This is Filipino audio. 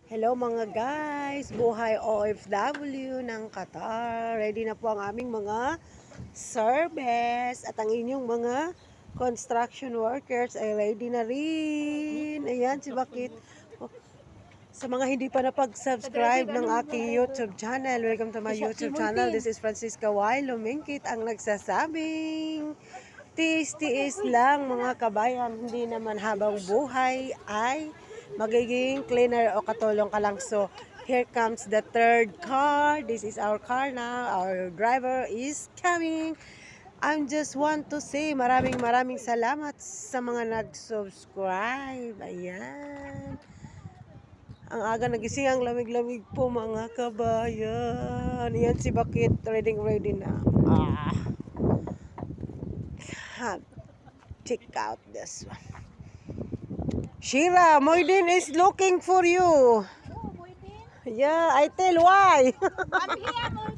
Hello mga guys, buhay OFW ng Qatar. Ready na po ang aming mga service at ang inyong mga construction workers ay ready na rin. Ayan si Bakit. Sa mga hindi pa napag-subscribe ng aking YouTube channel, welcome to my YouTube channel. This is Francisca Y. Lumingkit ang nagsasabing tiis-tiis lang mga kabayan, hindi naman habang buhay ay magiging cleaner o katulong ka lang. So, here comes the third car. This is our car now. Our driver is coming. I just want to say maraming salamat sa mga nag-subscribe. Ayan. Ang aga nagising, ang lamig-lamig po mga kabayan. Ayan si Bakit, ready na. Check out this one. Shira, Moydin is looking for you. Oh, Moydin. Yeah, I tell why. I'm here, Moydin.